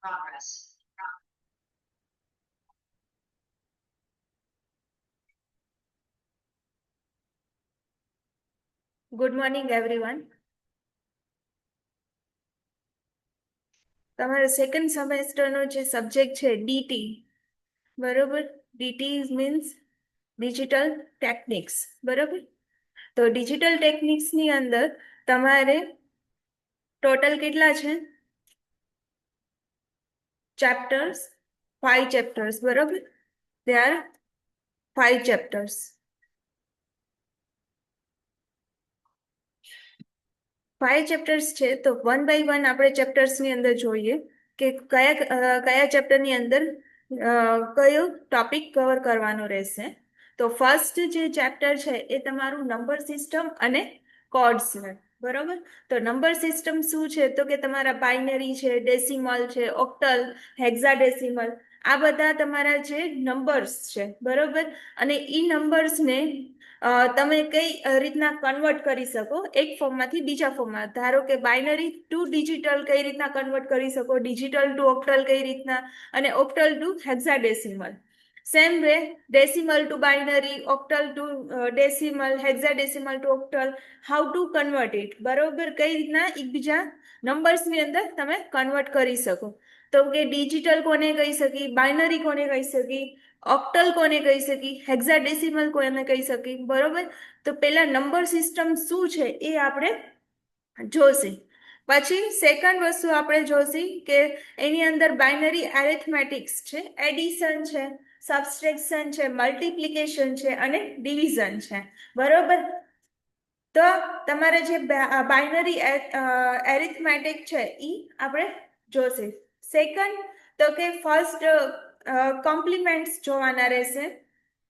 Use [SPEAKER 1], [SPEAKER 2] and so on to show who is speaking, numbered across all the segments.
[SPEAKER 1] Good morning everyone. તમારો second સેમેસ્ટરનો જે subject છે ડીટી, બરોબર. ડીટી મીન્સ ડિજિટલ ટેકનિક્સ, બરોબર. તો ડિજિટલ ટેકનિક્સની અંદર તમારે ટોટલ કેટલા છે ચેપ્ટર્સ? 5 ચેપ્ટર્સ, બરોબર. They are 5 chapters. 5 ચેપ્ટર્સ છે, તો વન બાય વન આપણે ચેપ્ટર્સની અંદર જોઈએ કે કયા ચેપ્ટરની અંદર કયો ટોપિક કવર કરવાનો રહેશે. તો ફર્સ્ટ જે ચેપ્ટર છે એ તમારું નંબર સિસ્ટમ અને કોડ્સ છે, બરોબર. તો નંબર સિસ્ટમ શું છે? તો કે તમારા બાઇનરી છે, ડેસિમલ છે, ઓક્ટલ, હેક્સાડેસિમલ, આ બધા તમારા જે નંબર્સ છે, બરોબર. અને ઈ નંબર્સને તમે કઈ રીતના કન્વર્ટ કરી શકો એક ફોર્મમાંથી બીજા ફોર્મમાં. ધારો કે બાઇનરી ટુ ડિજિટલ કઈ રીતના કન્વર્ટ કરી શકો, ડિજિટલ ટુ ઓક્ટલ કઈ રીતના, અને octal to hexadecimal. Same way decimal to binary, octal to decimal, hexadecimal to octal, how to convert it, બરોબર. કઈ રીતના એકબીજા નંબર્સની અંદર તમે કન્વર્ટ કરી શકો. તો કે ડિજિટલ કોને કહી શકી, બાઇનરી કોને કહી શકી, ઓક્ટલ કોને કહી શકી, હેક્સાડેસિમલ કોને કહી શકી, બરોબર. તો પેલા નંબર સિસ્ટમ શું છે એ આપણે જોશી. પછી સેકન્ડ વસ્તુ આપણે જોશી કે એની અંદર બાઇનરી એરિથમેટિક્સ છે, એડિશન છે, સબસ્ટ્રેક્શન છે, મલ્ટિપ્લિકેશન છે અને ડિવિઝન છે, બરોબર. તો તમારે જે બાઇનરી એરિથમેટિક છે એ આપણે જોશે. સેકન્ડ તો કે ફર્સ્ટ કોમ્પ્લિમેન્ટ્સ જોવાના રહેશે.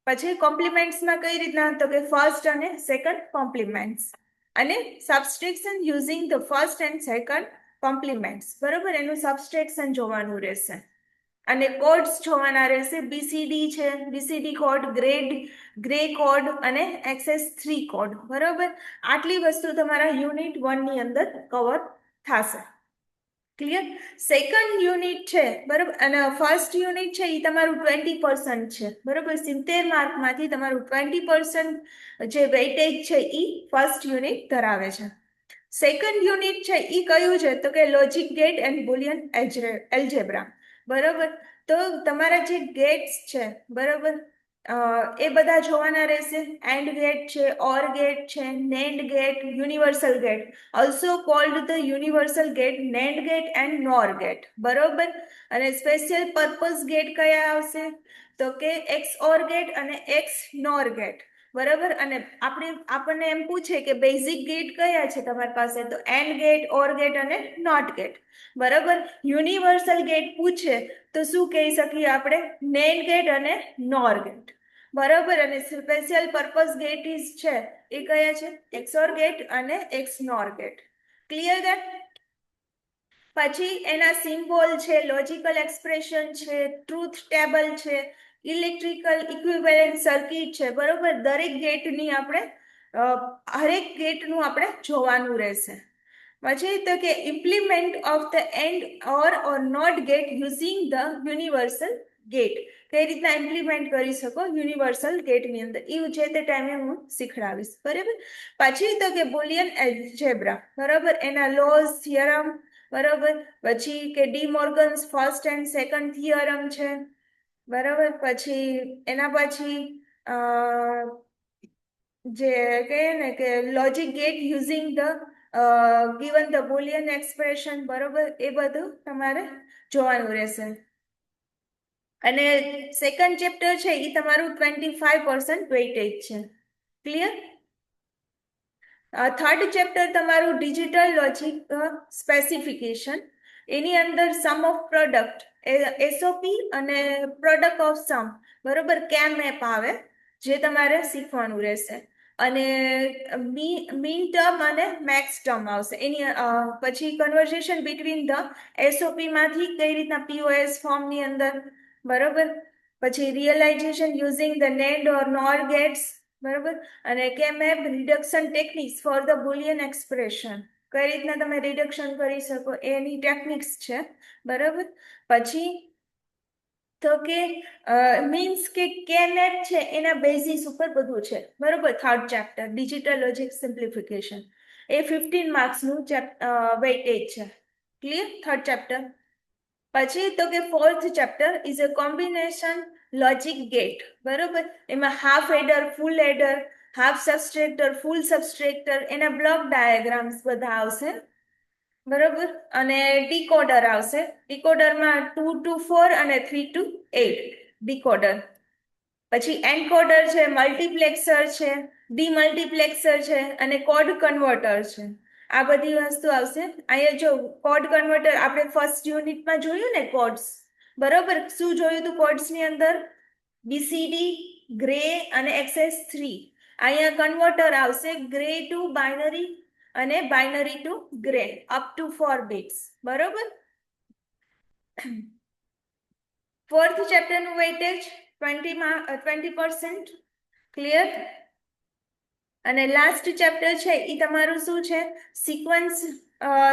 [SPEAKER 1] પછી કોમ્પ્લિમેન્ટ્સમાં કઈ રીતના? તો કે ફર્સ્ટ અને સેકન્ડ કોમ્પ્લિમેન્ટ્સ, અને subtraction using the first and second compliments, બરોબર. એનું સબસ્ટ્રેક્શન જોવાનું રહેશે. અને કોડ્સ જોવાના રહેશે. બીસીડી છે, બીસીડી કોડ, ગ્રે કોડ અને XS3 કોડ, બરોબર. આટલી વસ્તુ તમારા યુનિટ 1 ની અંદર કવર થશે. ક્લિયર? સેકન્ડ યુનિટ છે, બરોબર. અને ફર્સ્ટ યુનિટ છે એ તમારું 20% છે, બરોબર. 70 માર્કમાંથી તમારું 20% જે વેઇટેજ છે એ ફર્સ્ટ યુનિટ ધરાવે છે. સેકન્ડ યુનિટ છે એ કયું છે? તો કે logic gate and boolean algebra, બરોબર. તો તમારા જે ગેટ્સ છે, બરોબર, એ બધા જોવાના રહેશે. એન્ડ ગેટ છે, ઓર ગેટ છે, nand gate, universal gate, also called the universal gate, nand gate and nor gate, બરોબર. અને સ્પેશિયલ પર્પઝ ગેટ કયા આવશે? તો કે એક્સ ઓર ગેટ અને એક્સ નોર ગેટ, બરોબર. અને આપણને એમ પૂછે કે બેઝિક ગેટ કયા છે તમારી પાસે? તો એન્ડ ગેટ, ઓર ગેટ અને નોટ ગેટ, બરોબર. યુનિવર્સલ ગેટ પૂછે તો શું કહી શકીએ આપણે? નેન્ડ ગેટ અને નોર ગેટ, બરોબર. અને સ્પેશિયલ પર્પઝ ગેટ છે એ કયા છે? એક્સઓર ગેટ અને XNOR gate. Clear that? પછી એના સિમ્બોલ છે, લોજિકલ એક્સપ્રેશન છે, ટ્રુથ ટેબલ છે, ઇલેક્ટ્રિકલ ઇક્વિવેલન્ટ સર્કિટ છે, બરોબર. દરેક ગેટની આપણે હરેક ગેટનું આપણે જોવાનું રહેશે. પછી તો કે implement of the and or not gate using the universal gate. કઈ રીતના ઇમ્પ્લિમેન્ટ કરી શકો યુનિવર્સલ ગેટની અંદર, એ જે તે ટાઈમે હું શીખડાવીશ, બરાબર. પછી તો કે બુલિયન એલ્જેબ્રા, બરાબર. એના લોઝ, થિયરમ, બરાબર. પછી કે De Morgan's first and second theorem છે, બરાબર. પછી એના પછી જે કહે ને કે logic gate using the given the Boolean expression, બરોબર. એ બધું તમારે જોવાનું રહેશે. અને સેકન્ડ ચેપ્ટર છે એ તમારું 25% વેઇટેજ છે. ક્લિયર? થર્ડ ચેપ્ટર તમારું ડિજિટલ લોજિક સ્પેસિફિકેશન. એની અંદર સમ ઓફ પ્રોડક્ટ, એસઓપી અને પ્રોડક્ટ ઓફ સમ, બરોબર, કેમ મેપ આવે જે તમારે શીખવાનું રહેશે. અને મીન ટર્મ અને મેક્સ ટર્મ આવશે. એની પછી કન્વર્ઝેશન બિટવીન ધ એસઓપી માંથી કઈ રીતના પીઓએસ ફોર્મની અંદર, બરોબર. પછી realization using the nand or nor gates, બરોબર. અને K map reduction techniques for the Boolean expression, કઈ રીતના તમે રિડક્શન કરી શકો એની ટેકનિક્સ છે, બરાબર. પછી તો કે મીન્સ કે કેનેટ છે એના બેઝિસ ઉપર બધું છે, બરોબર. Third chapter digital logic simplification એ 15 માર્ક્સનું વેઇટેજ છે. Clear third chapter. પછી તો કે fourth chapter is a combination logic gate, બરોબર. એમાં half adder, full adder, half subtractor, full subtractor, એના બ્લોક ડાયાગ્રામ્સ બધા આવશે, બરોબર. અને ડીકોડર આવશે. ડીકોડરમાં 2 to 4 અને 3 to 8 ડીકોડર. પછી એન્કોડર છે, મલ્ટીપ્લેક્સર છે, ડીમલ્ટીપ્લેક્સર છે અને કોડ કન્વર્ટર છે. આ બધી વસ્તુ આવશે. અહીંયા જો કોડ કન્વર્ટર આપણે ફર્સ્ટ યુનિટમાં જોયું ને કોડ્સ, બરોબર. શું જોયું હતું કોડ્સની અંદર? બીસીડી, ગ્રે અને XS3. અહીંયા કન્વર્ટર આવશે, ગ્રે ટુ બાઇનરી અને binary to gray up to 4 bits, બરોબર. ફોર્થ ચેપ્ટરનું વેઇટેજ 20%. ક્લિયર. અને લાસ્ટ ચેપ્ટર છે એ તમારું શું છે?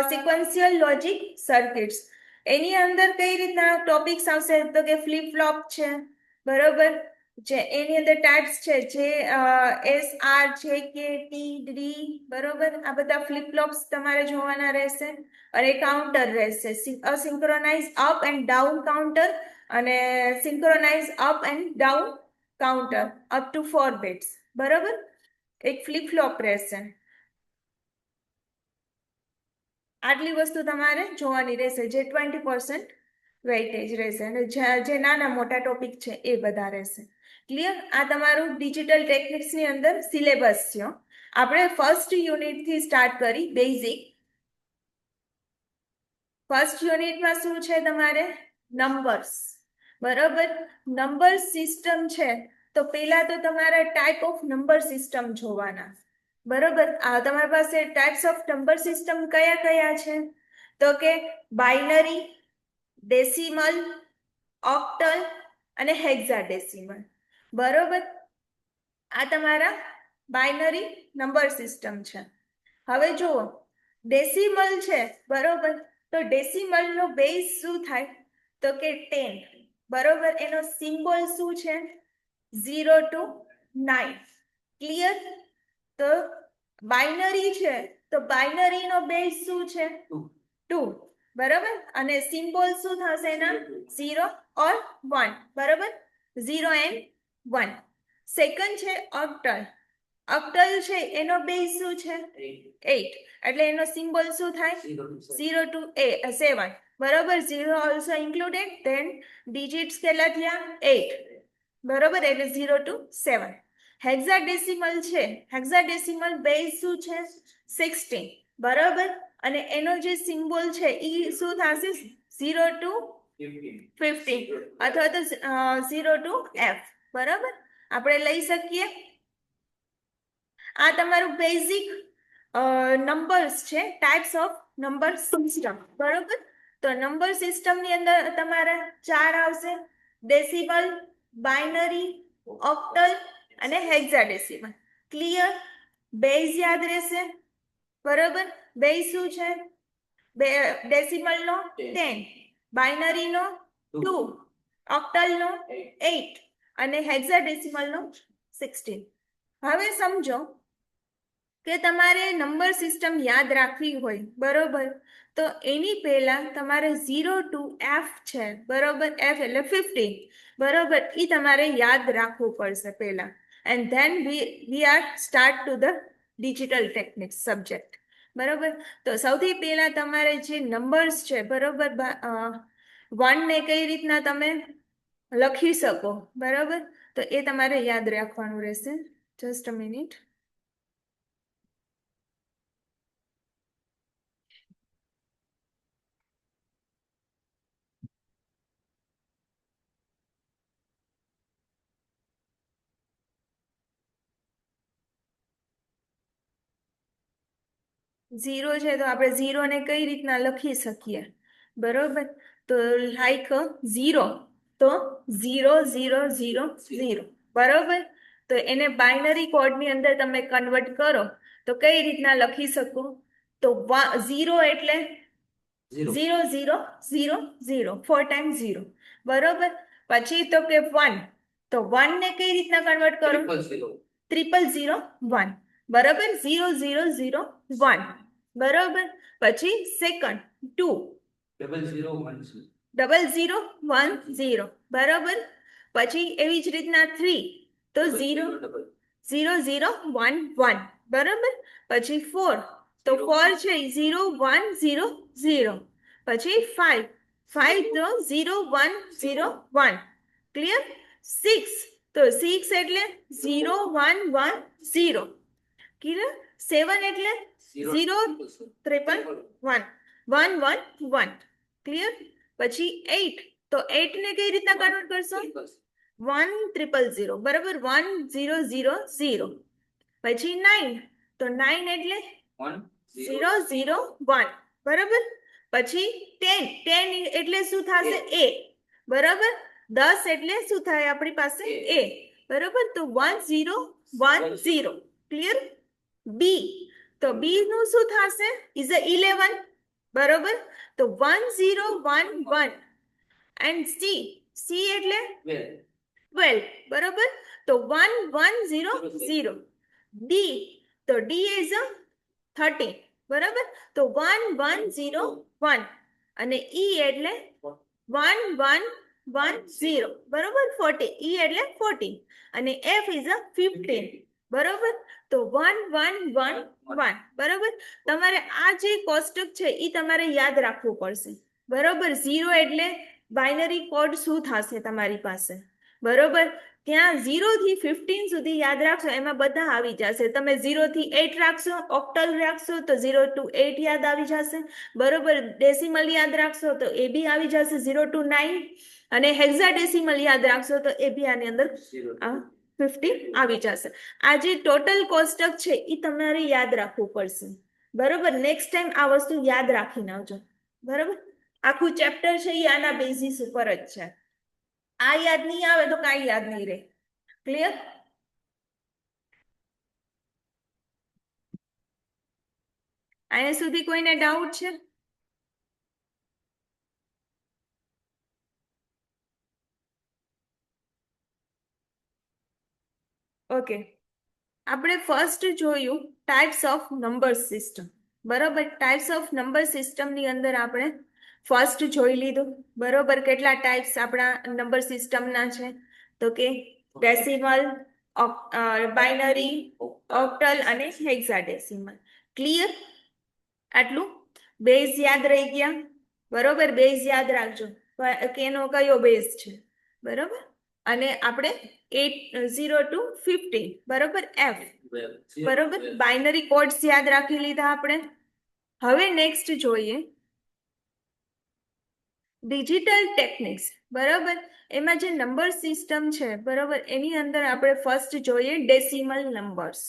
[SPEAKER 1] Sequential logic circuits. એની અંદર કઈ રીતના ટોપિક્સ આવશે? તો કે ફ્લિપ ફ્લોપ છે, બરોબર. જે એની અંદર ટાઈપ્સ છે, જે SR, JK, T, D, બરોબર. આ બધા ફ્લિપ ફ્લોપ્સ તમારે જોવાના રહેશે. અને કાઉન્ટર રહેશે, અસિંક્રોનાઇઝ અપ એન્ડ ડાઉન કાઉન્ટર અને synchronise up and down counter up to 4 bits, બરોબર. એક ફ્લિપ ફ્લોપ રહેશે. આટલી વસ્તુ તમારે જોવાની રહેશે, જે 20% વેઇટેજ રહેશે. અને જે નાના મોટા ટોપિક છે એ બધા રહેશે. ક્લિયર. આ તમારું ડિજિટલ ટેકનિક્સની અંદર સિલેબસ છે. આપણે ફર્સ્ટ યુનિટથી સ્ટાર્ટ કરી બેઝિક. ફર્સ્ટ યુનિટમાં શું છે તમારે? નંબર્સ, બરોબર. નંબર સિસ્ટમ છે, તો પેલા તો તમારે ટાઈપ ઓફ નંબર સિસ્ટમ જોવાના, બરોબર. આ તમારી પાસે ટાઈપ્સ ઓફ નંબર સિસ્ટમ કયા કયા છે? તો કે બાઇનરી, ડેસિમલ, ઓક્ટલ અને હેક્સાડેસિમલ, બરોબર. આ તમારા બાઇનરી નંબર સિસ્ટમ છે. હવે જુઓ, ડેસિમલ છે, બરોબર. તો ડેસિમલનો બેઝ શું થાય? તો કે 10, બરોબર. એનો સિમ્બોલ શું છે? 0 to 9. ક્લિયર. તો બાઇનરી છે, તો બાઇનરીનો બેઝ શું છે? 2, બરોબર. અને સિમ્બોલ શું થશે એના? 0 or 1, બરોબર. 0 and 1. સેકન્ડ છે ઓક્ટલ. ઓક્ટલ છે એનો બેઝ શું છે? 8. એટલે એનો સિમ્બોલ શું થાય? 0 to 7, બરોબર. 0 ઓલ્સો ઇન્ક્લુડેડ, ધેન ડિજિટ્સ કેટલા થયા? 8, બરોબર. એટલે 0 to 7. હેક્સાડેસિમલ છે, હેક્સાડેસિમલ બેઝ શું છે? 16, બરોબર. અને એનો જે સિમ્બોલ છે એ શું થશે? 0 to 15 અથવા તો 0 to F, બરોબર. આપણે લઈ શકીએ. આ તમારું બેઝિક નંબર્સ છે, ટાઈપ્સ ઓફ નંબર સિસ્ટમ, બરોબર. તો નંબર સિસ્ટમની અંદર તમારા 4 આવશે: ડેસિમલ, બાઇનરી, ઓક્ટલ અને હેક્સાડેસિમલ. ક્લિયર. બેઝ યાદ રહેશે, બરોબર. બેઝ શું છે? ડેસિમલનો 10, બાઇનરીનો 2, ઓક્ટલનો 8 અને હેક્સાડેસિમલનો 16. હવે સમજો કે તમારે નંબર સિસ્ટમ યાદ રાખવી હોય, બરોબર. તો એની પહેલા તમારે 0 to F છે, બરોબર. F એટલે 15, બરોબર. એ તમારે યાદ રાખવું પડશે પહેલા. And then we are start to the digital techniques subject, બરોબર. તો સૌથી પહેલા તમારે જે નંબર્સ છે, બરોબર, 1 ને કઈ રીતના તમે લખી શકો, બરોબર. તો એ તમારે યાદ રાખવાનું રહેશે. Just a minute. ઝીરો છે તો આપણે ઝીરોને કઈ રીતના લખી શકીએ, બરોબર. તો લાઈક ઝીરો, તો 0 0 0 0, બરોબર. તો એને બાઇનરી કોડની અંદર તમે કન્વર્ટ કરો તો કઈ રીતના લખી શકો? તો 0 એટલે 0 0 0 0 4 ટાઈમ્સ 0 બરોબર. પછી તો કે 1, તો 1 ને કઈ રીતના કન્વર્ટ કરો? 00001 બરોબર. 0001 બરોબર. પછી સેકન્ડ 2 0010 બરોબર. પછી એવી જ રીતના 3 તો 0011 બરોબર. પછી 4 તો 4 છે 0100. પછી 5 તો 0101 ક્લિયર. 6 તો 6 એટલે 0110 ક્લિયર. 7 એટલે 0 111 ક્લિયર. પછી 8 તો 8 ને કઈ રીતના કન્વર્ટ કરશો? 1000 બરાબર. 1000. પછી 9 તો 9 એટલે 001 બરાબર. પછી 10 એટલે શું થશે? A બરાબર. 10 એટલે શું થાય આપણી પાસે? A બરાબર. તો 1010 ક્લિયર. B તો B નું શું થશે? ઇઝ 11 બરોબર. તો 1011 એન્ડ C એટલે 12 બરોબર. તો 1100. D તો D ઇઝ 13 બરોબર. તો 1101 અને E એટલે 1110 બરોબર. 14 E એટલે 14 અને F ઇઝ 15 બરોબર. તો 1111 બરોબર. તમારે આ જે કોષ્ટક છે એ તમારે યાદ રાખવું પડશે બરોબર. 0 એટલે બાઇનરી કોડ શું થશે તમારી પાસે બરોબર. ત્યાં 0 થી 15 સુધી યાદ રાખશો, એમાં બધા આવી જશે. તમે 0 થી 8 રાખશો, ઓક્ટલ રાખશો તો 0 to 8 યાદ આવી જશે બરોબર. ડેસિમલ યાદ રાખશો તો એ બી આવી જશે 0 to 9 અને હેક્સાડેસિમલ યાદ રાખશો તો એ બી આની અંદર 50 આવી જશે. આ જે ટોટલ કોષ્ટક છે એ તમારે યાદ રાખવું પડશે બરોબર. નેક્સ્ટ ટાઈમ આ વસ્તુ યાદ રાખીને આવજો બરોબર. આખું ચેપ્ટર છે એ આના બેઝિસ ઉપર જ છે. આ યાદ નહીં આવે તો કાંઈ યાદ નહીં રહે. ક્લિયર? અહીંયા સુધી કોઈને ડાઉટ છે? ઓકે. આપણે ફર્સ્ટ જોયું ટાઈપ્સ ઓફ નંબર સિસ્ટમ બરોબર. ટાઈપ્સ ઓફ નંબર સિસ્ટમની અંદર આપણે ફર્સ્ટ જોઈ લીધું બરોબર. કેટલા ટાઈપ્સ આપણા નંબર સિસ્ટમના છે? તો કે ડેસિમલ, બાઇનરી, ઓક્ટલ અને હેક્સાડેસિમલ. ક્લિયર? આટલું બેઝ યાદ રહી ગયા બરોબર. બેઝ યાદ રાખજો કે એનો કયો બેઝ છે બરોબર. અને આપણે 0 to 15 બરોબર. F બરોબર. બાઇનરી કોડ્સ યાદ રાખી લીધા આપણે. હવે નેક્સ્ટ જોઈએ ડિજિટલ ટેકનિક્સ બરોબર. એમાં જે નંબર સિસ્ટમ છે બરોબર, એની અંદર આપણે ફર્સ્ટ જોઈએ ડેસિમલ નંબર્સ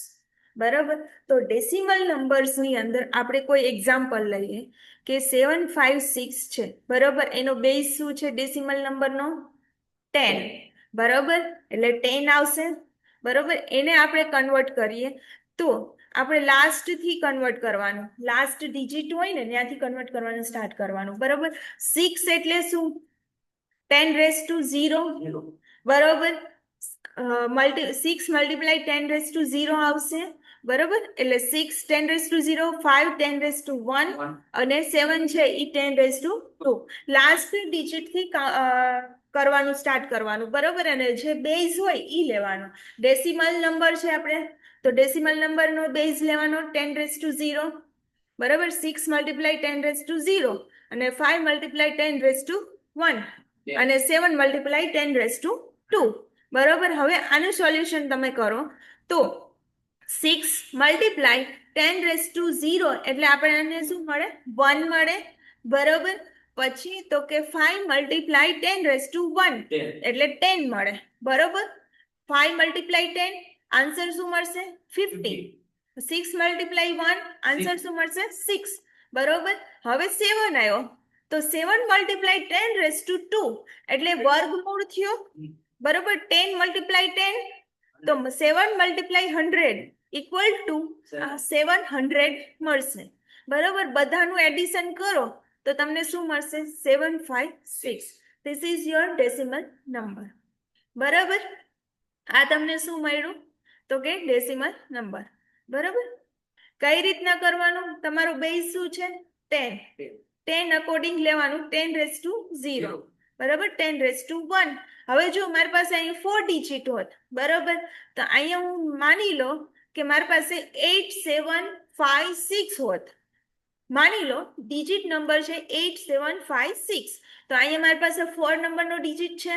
[SPEAKER 1] બરોબર. તો ડેસિમલ નંબર્સની અંદર આપણે કોઈ એક્ઝામ્પલ લઈએ કે 756 છે બરોબર. એનો બેઝ શું છે ડેસિમલ નંબરનો? 10 બરોબર. એટલે 10 આવશે બરોબર. એને આપણે કન્વર્ટ કરીએ તો આપણે લાસ્ટ થી કન્વર્ટ કરવાનું. લાસ્ટ ડિજિટ હોય ને ત્યાંથી કન્વર્ટ કરવાનું સ્ટાર્ટ કરવાનું બરોબર. 6 એટલે શું? 10⁻0 બરોબર. 6 મલ્ટીપ્લાય 10⁻0 આવશે બરોબર. એટલે 6 10⁻0, 5 10⁻1 અને 7 છે એ 10⁻2. લાસ્ટ ડિજિટ થી કરવાનું સ્ટાર્ટ કરવાનું બરોબર. અને જે બેઝ હોય એ લેવાનો. ડેસિમલ નંબર છે આપણે તો ડેસિમલ નંબરનો બેઝ લેવાનો 10⁻0 બરોબર. 6 મલ્ટીપ્લાય 10⁻0 અને 5 મલ્ટીપ્લાય 10⁻1 અને 7 મલ્ટીપ્લાય 10⁻2 બરોબર. હવે આનું સોલ્યુશન તમે કરો તો 6 મલ્ટીપ્લાય 10⁻0 એટલે આપણને શું મળે? 1 મળે બરોબર. પછી તો કે 5 મલ્ટીપ્લાય 10⁻1 એટલે 10 મળે બરોબર. 5 મલ્ટીપ્લાય 10 આન્સર શું મળશે? 50. 6 મલ્ટીપ્લાય 1 આન્સર શું મળશે? 6 બરોબર. હવે 7 આવ્યો તો 7 મલ્ટીપ્લાય 10⁻2 એટલે વર્ગમૂળ થયો બરોબર. 10 મલ્ટીપ્લાય 10 તો 7 મલ્ટીપ્લાય 100 ઇક્વલ ટુ 700 મળશે બરોબર, બધાનું એડિશન કરો તો તમને શું મળશે? 756. This is your decimal number. બરાબર, આ તમને શું મળ્યું? તો કે ડેસિમલ નંબર. બરાબર, કઈ રીતના કરવાનું? તમારું બેઝ શું છે? 10. 10 અકોર્ડિંગ લેવાનું, 10⁻0. બરાબર, 10⁻1. હવે જો મારી પાસે અહીંયા 4 ડિજિટ હોત, બરાબર, તો અહીંયા હું માની લો કે મારી પાસે 8756 હોત. માની લો ડિજિટ નંબર છે 8756, તો અહીંયા મારી પાસે 4 નંબરનો ડિજિટ છે,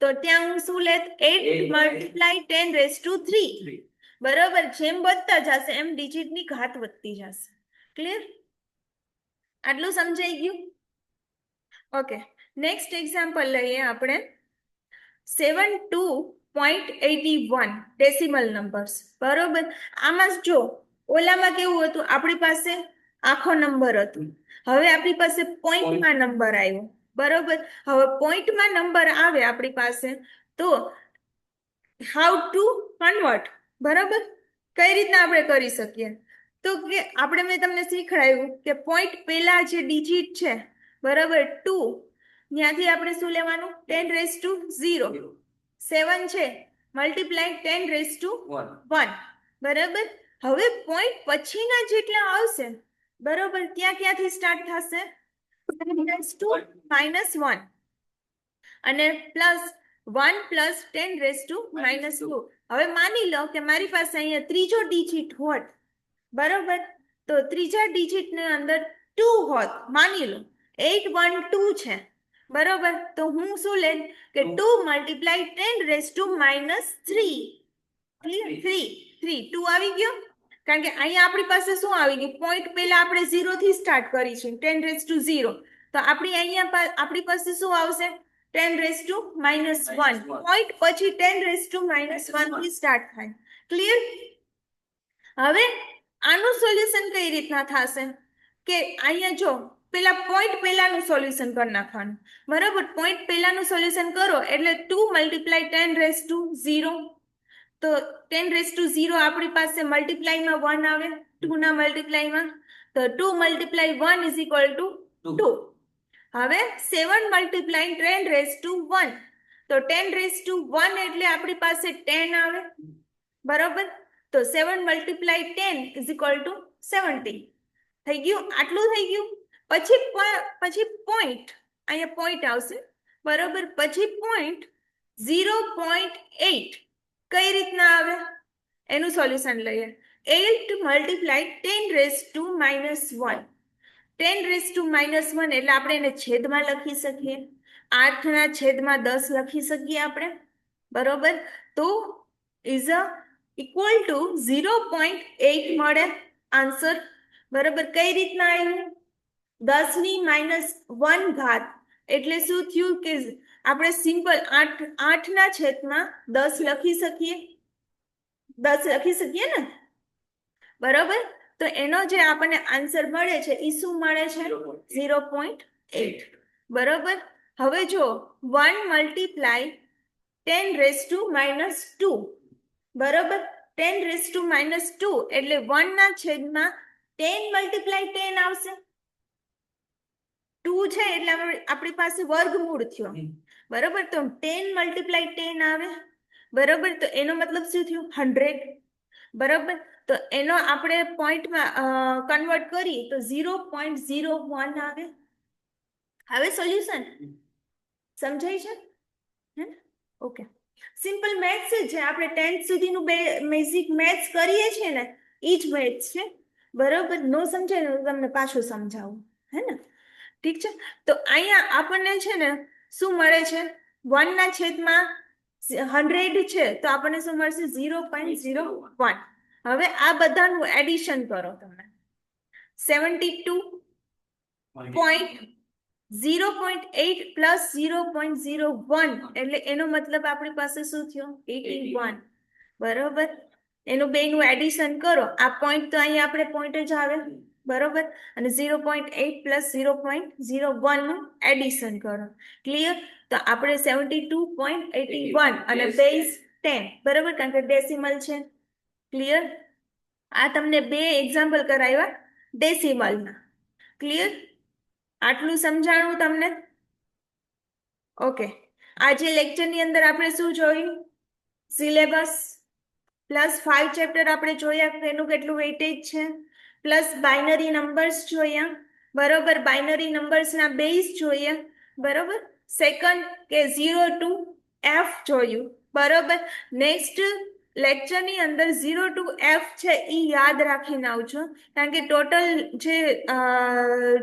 [SPEAKER 1] તો ત્યાં હું શું લેત? 8 મલ્ટીપ્લાય 10⁻3. બરાબર, જેમ વધતા જશે એમ ડિજિટની ઘાત વધતી જશે. ક્લિયર? આટલું સમજાઈ ગયું? ઓકે, નેક્સ્ટ એક્ઝામ્પલ લઈએ આપણે. 72.81 ડેસિમલ નંબર્સ. બરોબર, આમાં જો ઓલામાં કેવું હતું? આપણી પાસે આખો નંબર હતું, હવે આપણી પાસે પોઈન્ટમાં નંબર આવ્યો. બરોબર, હવે પોઈન્ટમાં નંબર આવે આપણી પાસે, તો હાઉ ટુ કન્વર્ટ? બરાબર, કઈ રીતના આપણે કરી શકીએ? તો કે આપણે મેં તમને શીખડાવ્યું કે પોઈન્ટ પહેલા જે ડિજિટ છે, બરાબર, 2, ત્યાંથી આપણે શું લેવાનું? 10⁻0. 7 છે, મલ્ટીપ્લાય 10⁻1. બરાબર, હવે પોઈન્ટ પછીના જેટલા આવશે, બરાબર, ત્યાં ક્યાંથી સ્ટાર્ટ થશે? 10⁻1 અને પ્લસ 1 પ્લસ 10⁻2. હવે માની લો કે મારી પાસે અહીંયા ત્રીજો ડિજિટ હોત, બરોબર, તો ત્રીજા ડિજિટની અંદર 2 હોત. માની લો 812 છે, બરોબર, તો હું શું લે કે 2 મલ્ટીપ્લાય 10⁻3. 2 આવી ગયો, કારણ કે અહીંયા આપણી પાસે શું આવી ગયું? પોઈન્ટ પહેલા આપણે 0 થી સ્ટાર્ટ કરીશું, 10⁻0, તો આપણી પાસે શું આવશે? 10⁻1. પોઈન્ટ પછી 10⁻1 થી સ્ટાર્ટ થાય. ક્લિયર? હવે આનું સોલ્યુશન કઈ રીતના થશે? કે અહીંયા જો પેલા પોઈન્ટ પહેલાનું સોલ્યુશન કરી નાખવાનું. બરાબર, પોઈન્ટ પહેલાનું સોલ્યુશન કરો એટલે 2 મલ્ટીપ્લાય 10⁻0. તો 10⁻0 આપણી પાસે મલ્ટીપ્લાયમાં 1 આવે, 2 ના મલ્ટીપ્લાયમાં, તો 2 મલ્ટીપ્લાય 1 ઇઝ ઇક્વલ ટુ 2. હવે 7 મલ્ટીપ્લાય 10⁻1, તો 10⁻1 એટલે આપણી પાસે 10 આવે. બરોબર, તો 7 મલ્ટીપ્લાય 10 ઇઝ ઇક્વલ ટુ 70. થઈ ગયું? આટલું થઈ ગયું. પછી પોઈન્ટ, અહીંયા પોઈન્ટ આવશે. બરોબર, પછી પોઈન્ટ 0.8 કઈ રીતના આવે? એનું સોલ્યુશન લઈએ. 8 મલ્ટીપ્લાય 10⁻1. 10⁻1 એટલે આપણે એને છેદમાં લખી શકીએ. 8/10 લખી શકીએ આપણે. બરોબર, તો ઇઝ ઇક્વલ ટુ 0.8 મળે આન્સર. બરોબર, કઈ રીતના આવ્યું? 10⁻1 ઘાત એટલે શું થયું? કે આપણે સિમ્પલ 8/10 લખી શકીએ. 10 લખી શકીએ ને? બરોબર, તો એનો જે આપણને આન્સર મળે છે એ શું મળે છે? 0.8. બરોબર, હવે જો 1 મલ્ટીપ્લાય 10⁻². બરોબર, 10⁻² એટલે 1 ના છેદમાં 10 મલ્ટીપ્લાય 10 આવશે. 2 છે એટલે આપણી પાસે વર્ગમૂળ થયો. બરોબર, તો 10 મલ્ટીપ્લાય 10 આવે. બરોબર, તો એનો મતલબ શું થયું? 100. બરોબર, તો એનો આપણે પોઈન્ટમાં કન્વર્ટ કરી તો 0.01 આવે. હવે સોલ્યુશન સમજાય છે? ઓકે, સિમ્પલ મેથ્સ છે. આપણે 10th સુધીનું બેઝિક મેથ્સ કરીએ છીએ ને, એ જ મેથ્સ છે. બરોબર, નો સમજાય ને તમને પાછું સમજાવું, હે ને? ઠીક છે, તો અહીંયા આપણને છે ને શું મળે છે? 1 ના છેદમાં 100 છે, તો આપણને શું મળશે? 0.01. હવે આ બધાનું એડિશન કરો તમે. 72.0.8 પ્લસ 0.01 એટલે એનો મતલબ આપણી પાસે શું થયો? 81. બરોબર, એનું બેનું એડિશન કરો. આ પોઈન્ટ તો અહીંયા આપણે પોઈન્ટ જ આવે. બરોબર, અને 0.8 પ્લસ 0.01 નું એડિશન કરો. ક્લિયર? તો આપણે 72.81 અને બેઝ 10. બરોબર, કારણ કે ડેસિમલ છે. ક્લિયર? આ તમને 2 એક્ઝામ્પલ કરાવ્યા. ડેસિમલના. ક્લિયર? આટલું સમજાણું તમને? ઓકે. આજે લેક્ચરની અંદર આપણે શું જોયું? સિલેબસ પ્લસ 5 ચેપ્ટર આપણે જોયા, એનું કેટલું વેઇટેજ છે, પ્લસ બાઇનરી નંબર્સ જોયા, બરોબર. બાઇનરી નંબર્સના બેઝ જોયા, બરોબર. સેકન્ડ કે 0 ટુ F જોયું, બરોબર. નેક્સ્ટ લેક્ચરની અંદર 0 ટુ F છે એ યાદ રાખીને આવજો, કારણ કે ટોટલ જે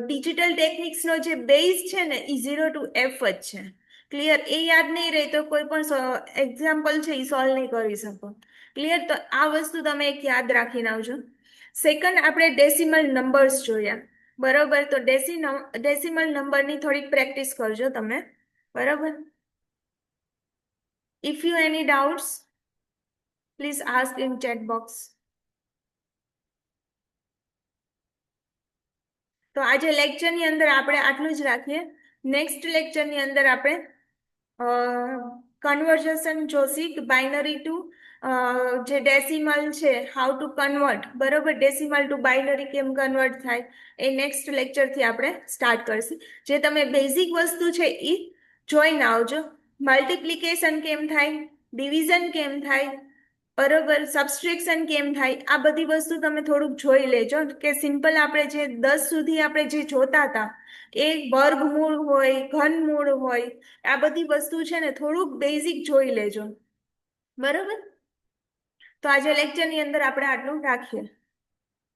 [SPEAKER 1] ડિજિટલ ટેકનિક્સનો જે બેઝ છે ને એ 0 ટુ F જ છે. ક્લિયર? એ યાદ નહીં રહે તો કોઈ પણ એક્ઝામ્પલ છે એ સોલ્વ નહીં કરી શકો. ક્લિયર? તો આ વસ્તુ તમે એક યાદ રાખીને આવજો. સેકન્ડ આપણે ડેસિમલ નંબર્સ જોયા, બરોબર. તો ડેસિમલ નંબરની થોડીક પ્રેક્ટિસ કરજો તમે, બરોબર. If you any doubts please ask in chat box. તો આજે લેક્ચરની અંદર આપણે આટલું જ રાખીએ. નેક્સ્ટ લેક્ચરની અંદર આપણે કન્વર્ઝેશન જોશી, બાઇનરી ટુ જે ડેસિમલ છે, હાઉ ટુ કન્વર્ટ, બરોબર. ડેસિમલ ટુ બાઇનરી કેમ કન્વર્ટ થાય એ નેક્સ્ટ લેક્ચરથી આપણે સ્ટાર્ટ કરશું. જે તમે બેઝિક વસ્તુ છે એ જોઈને આવજો. મલ્ટિપ્લિકેશન કેમ થાય, ડિવિઝન કેમ થાય, બરોબર, સબસ્ટ્રેક્શન કેમ થાય, આ બધી વસ્તુ તમે થોડુંક જોઈ લેજો. કે સિમ્પલ આપણે જે 10 સુધી આપણે જે જોતા હતા એ વર્ગમૂળ હોય, ઘનમૂળ હોય, આ બધી વસ્તુ છે ને થોડુંક બેઝિક જોઈ લેજો, બરોબર. તો આજે લેક્ચરની અંદર આપણે આટલું રાખીએ.